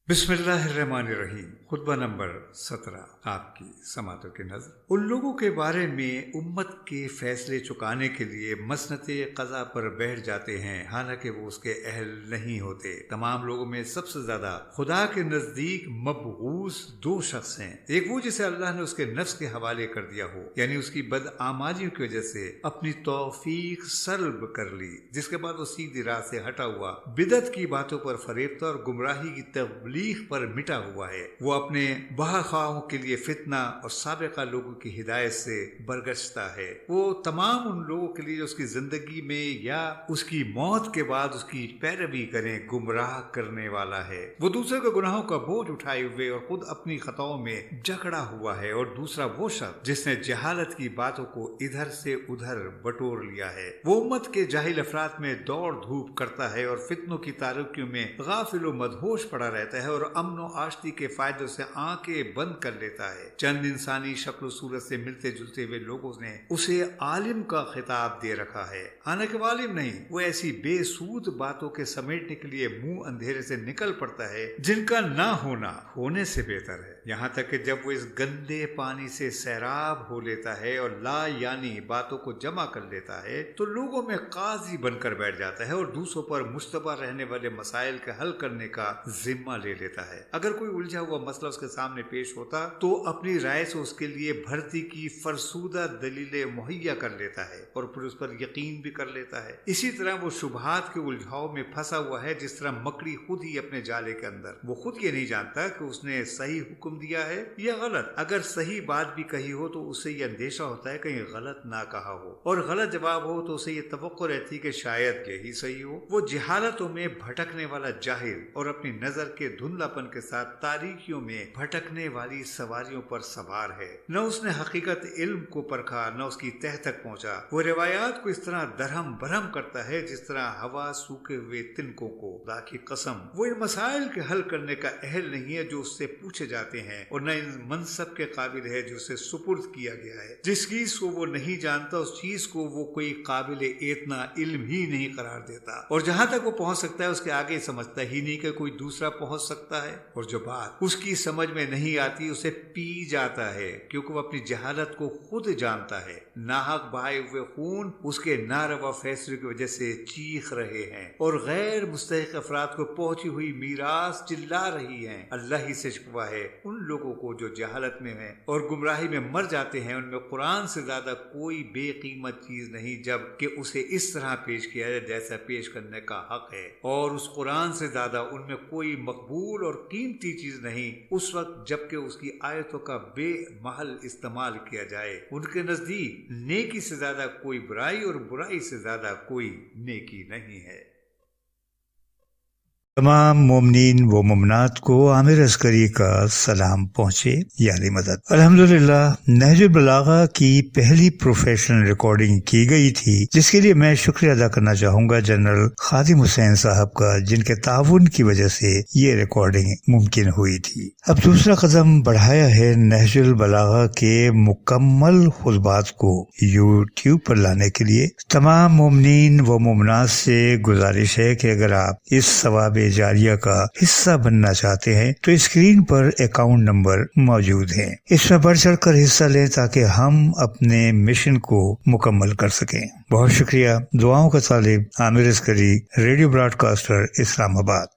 बिस्मिल्लाहिर्रहमानिर्रहीम। खुतबा नंबर 17 आपकी समातों की नज़र। उन लोगों के बारे में उम्मत के फैसले चुकाने के लिए मसनते क़ज़ा पर बैठ जाते हैं, हालांकि वो उसके अहल नहीं होते। तमाम लोगों में सबसे ज़्यादा खुदा के नज़दीक मबगूस दो शख्स हैं। एक वो जिसे अल्लाह ने उसके नफ्स के हवाले कर दिया हो, यानी उसकी बदआमालियों की वजह से अपनी तौफीक सल्ब कर ली, जिसके बाद वो सीधी राह से हटा हुआ बिदत की बातों पर फरेबता और गुमराही की तबलीग पर मिटा हुआ है। वो अपने बहाखाओं के लिए फितना और साबिका लोगों की हिदायत से बरगश्ता है। वो तमाम उन लोगों के लिए जो उसकी जिंदगी में या उसकी मौत के बाद उसकी पैरवी करें गुमराह करने वाला है। वो दूसरे के गुनाहों का बोझ उठाए हुए और खुद अपनी खताओं में जकड़ा हुआ है। और दूसरा वो शख्स जिसने जहालत की बातों को इधर से उधर बटोर लिया है। वो उम्मत के जाहिल अफराद में दौड़ धूप करता है और फितनों की तारुकियों में गाफिल व मदहोश पड़ा रहता है और अमन आश्ती के फायदों से आंखें बंद कर लेता है। चंद इंसानी शक्ल सूरत से मिलते जुलते हुए लोगों ने उसे आलिम का खिताब दे रखा है, हालांकि वो आलिम नहीं। वो ऐसी बेसूद बातों के समेटने के लिए मुंह अंधेरे से निकल पड़ता है जिनका ना होना होने से बेहतर है। यहाँ तक कि जब वो इस गंदे पानी से सैराब हो लेता है और ला यानी बातों को जमा कर लेता है तो लोगों में काजी बनकर बैठ जाता है और दूसरों पर मुश्तबा रहने वाले मसाइल के हल करने का जिम्मा ले लेता है। अगर कोई उलझा हुआ मसला उसके सामने पेश होता तो अपनी राय से उसके लिए भर्ती की फरसूदा दलीलें मुहैया कर लेता है और फिर उस पर यकीन भी कर लेता है। इसी तरह वो शुबहात के उलझाव में फंसा हुआ है, जिस तरह मकड़ी खुद ही अपने जाले के अंदर। वो खुद ये नहीं जानता कि उसने सही हुक्म दिया है या गलत। अगर सही बात भी कही हो तो उसे ये अंदेशा होता है कहीं गलत ना कहा हो, और गलत जवाब हो तो उसे ये तवक्को रहती कि शायद यही सही हो। वो जहालतों में भटकने वाला जाहिल और अपनी नजर के धुंधलापन के साथ तारीखियों में भटकने वाली सवारियों पर सवार है। न उसने हकीकत इल्म को परखा, न उसकी तह तक पहुंचा। वो रिवायात को इस तरह दरहम बरहम करता है जिस तरह हवा सूखे हुए तिनकों को। खुदा की कसम, वो इन मसाइल के हल करने का अहल नहीं है जो उससे पूछे जाते हैं, और न इन मनसब के काबिल है जो उसे सुपुर्द किया गया है। जिस चीज को वो नहीं जानता उस चीज को वो कोई काबिल इतना इल्म ही नहीं करार देता, और जहां तक वो पहुंच सकता है उसके आगे समझता ही नहीं कि कोई दूसरा पहुंच सकता है। और जो बात उसकी समझ में नहीं आती उसे पी जाता है, क्योंकि वो अपनी जहालत को खुद जानता है। नाहक बहाए हुए खून उसके नारवा फैसले की वजह से चीख रहे हैं, और गैर मुस्तहिक अफराद को पहुंची हुई मीरास चिल्ला रही है। अल्लाह ही से शिकवा है उन लोगों को जो जहालत में है और गुमराही में मर जाते हैं। उनमें कुरान से ज्यादा कोई बेकीमत चीज नहीं, जबकि उसे इस तरह पेश किया जाए जैसा पेश करने का हक है, और उस कुरान से ज्यादा उनमें कोई मकबूल और कीमती चीज नहीं उस वक्त जबकि उसकी आयतों का बेमहल इस्तेमाल किया जाए। उनके नजदीक नेकी से ज्यादा कोई बुराई और बुराई से ज्यादा कोई नेकी नहीं है। तमाम मोमिनीन व मोमनात को आमिर अस्करी का सलाम पहुँचे याली मदद। अल्हम्दुलिल्लाह नहजुल बलागा की पहली प्रोफेशनल रिकॉर्डिंग की गई थी, जिसके लिए मैं शुक्रिया अदा करना चाहूँगा जनरल खादिम हुसैन साहब का, जिनके ताउन की वजह से ये रिकॉर्डिंग मुमकिन हुई थी। अब दूसरा कदम बढ़ाया है नहजुल बलागा के मुकम्मल खुतबात को यूट्यूब पर लाने के लिए। तमाम मोमिनीन व मोमनात से गुजारिश है कि अगर आप इस सवाब जारिया का हिस्सा बनना चाहते हैं तो स्क्रीन पर अकाउंट नंबर मौजूद है। इसमें बढ़ चढ़ कर हिस्सा लें ताकि हम अपने मिशन को मुकम्मल कर सकें। बहुत शुक्रिया। दुआओं का तालिब, आमिर अस्करी, रेडियो ब्रॉडकास्टर, इस्लामाबाद।